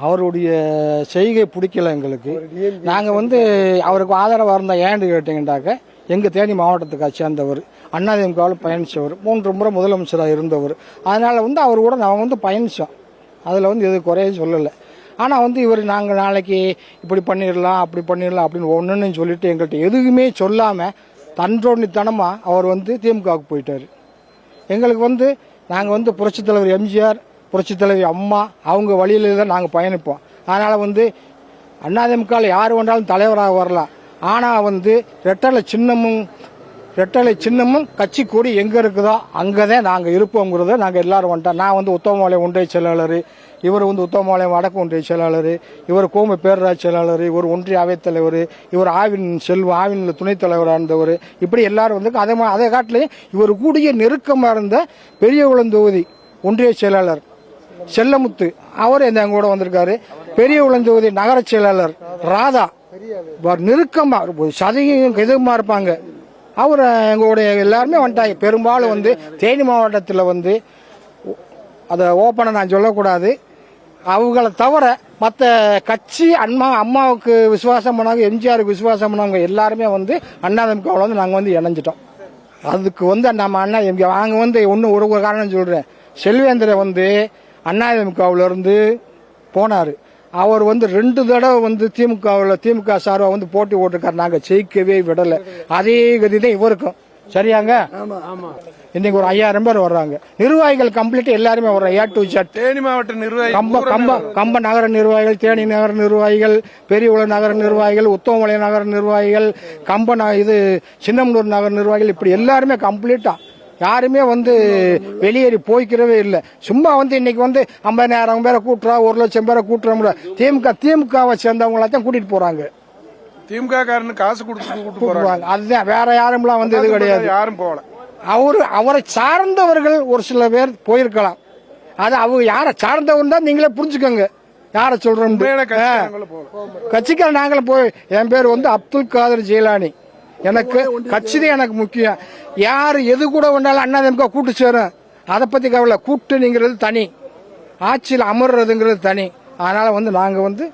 அவருடைய செய்கை பிடிக்கல எங்களுக்கு. நாங்கள் வந்து அவருக்கு ஆதரவாக இருந்தால் ஏன்னு கேட்டீங்கன்னாக்க எங்கள் தேனி மாவட்டத்துக்கு சேர்ந்தவர், அதிமுகவில் பயணித்தவர், 3 முறை முதலமைச்சராக இருந்தவர். அதனால் வந்து அவர் கூட நாங்கள் வந்து பயணித்தோம். அதில் வந்து எது குறைய சொல்லலை. ஆனால் வந்து இவர் நாங்கள் நாளைக்கு இப்படி பண்ணிடலாம் அப்படி பண்ணிடலாம் அப்படின்னு ஒன்றுன்னு சொல்லிட்டு எங்கள்கிட்ட எதுவுமே சொல்லாமல் தன்றோன்னித்தனமாக அவர் வந்து திமுகவுக்கு போயிட்டார். எங்களுக்கு வந்து நாங்கள் வந்து புரட்சித் தலைவர் எம்ஜிஆர், புரட்சித் தலைவி அம்மா அவங்க வழியில தான் நாங்கள் பயணிப்போம். அதனால் வந்து அதிமுகவில் யார் வேண்டாலும் தலைவராக வரலாம். ஆனால் வந்து ரெட்டலை சின்னமும் கட்சி கூடி எங்கே இருக்குதோ அங்கே தான் நாங்கள் இருப்போங்கிறத நாங்கள் எல்லாரும் வந்துட்டோம். நான் வந்து உத்தமபாளையம் ஒன்றிய செயலாளர், இவர் வந்து உத்தமபாளையம் வடக்கு ஒன்றிய செயலாளர், இவர் கோம்பை பேரூராட்சி செயலாளர், இவர் ஒன்றிய அவைத்தலைவர், இவர் ஆவினில் துணைத் தலைவராக இருந்தவர். இப்படி எல்லாரும் வந்து அதை காட்டிலையும் இவர் கூடிய நெருக்கமாக இருந்த பெரியகுளம் தொகுதி ஒன்றிய செயலாளர் செல்லமுத்து, அவர் எங்க கூட வந்திருக்காரு. பெரியகுளம் தொகுதி நகர செயலாளர் ராதா, நெருக்கமா சதையும் எதுவுமா இருப்பாங்க. அவர் எங்களுடைய எல்லாருமே வந்துட்டாங்க. பெரும்பாலும் வந்து தேனி மாவட்டத்தில் வந்து அதை ஓப்பனை நான் சொல்லக்கூடாது, அவங்கள தவிர மற்ற கட்சி அம்மாவுக்கு விசுவாசம் பண்ணாங்க, எம்ஜிஆருக்கு விசுவாசம் பண்ணாங்க எல்லாருமே வந்து அதிமுகவில் வந்து நாங்கள் வந்து இணைஞ்சிட்டோம். அதுக்கு வந்து நம்ம நாங்கள் வந்து ஒன்று ஒரு காரணம் சொல்கிறேன். செல்வேந்திர வந்து அதிமுகவிலிருந்து போனார். அவர் வந்து 2 தடவை வந்து திமுக சார்பாக வந்து போட்டி போட்டிருக்காரு. நாங்கள் ஜெயிக்கவே விடலை. அதே கதி தான் இவருக்கும். சரியாங்க? இன்னைக்கு ஒரு 5000 பேர் வர்றாங்க. நிர்வாகிகள் கம்ப்ளீட் எல்லாருமே வர்றாங்க. A to Z. தேனி மாவட்ட நிர்வாகி, கம்ப நகர நிர்வாகிகள், தேனி நகர நிர்வாகிகள், பெரியகுளம் நகர நிர்வாகிகள், உத்தமபாளையம் நகர நிர்வாகிகள், சின்னமனூர் நகர நிர்வாகிகள், இப்படி எல்லாருமே கம்ப்ளீட்டா யாருமே வந்து வெளியேறி போய்க்கிறவே இல்லை. சும்மா வந்து இன்னைக்கு வந்து 50,000 பேரை கூட்டுறா, 1,00,000 பேரை கூட்டுறோம்ல. திமுகவை சேர்ந்தவங்களாத்தான் கூட்டிட்டு போறாங்க. திமுக காரனுக்கு காசு கொடுத்து போறாங்க. அதுதான், வேற யாரும்லாம் வந்து இது கிடையாது. யாரும் போகல. அவரை சார்ந்தவர்கள் ஒரு சில பேர் போயிருக்கலாம். அது அவங்க யாரை சார்ந்தவன் தான் நீங்களே புரிஞ்சுக்கோங்க. யார சொல்றோம் கட்சிக்கார நாங்களும் போய். என் பேர் வந்து அப்துல் காதர் ஜெயிலானி. எனக்கு கட்சி தான் எனக்கு முக்கியம். யாரு எது கூட வேண்டாலும் அதிமுக கூட்டு சேரும். அதை பத்தி கவலை. கூட்டணிங்கிறது தனி, ஆட்சியில் அமர்றதுங்கிறது தனி. அதனால வந்து நாங்க வந்து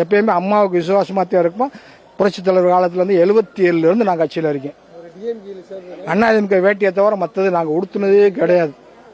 எப்பயுமே அம்மாவுக்கு விசுவாசமா தான் இருப்போம். புரட்சி தலைவர் காலத்துல இருந்து 77 இருந்து நான் கட்சியில இருக்கேன். அதிமுக வேட்டியை தவிர மற்றது நாங்க உடுத்துனதே கிடையாது.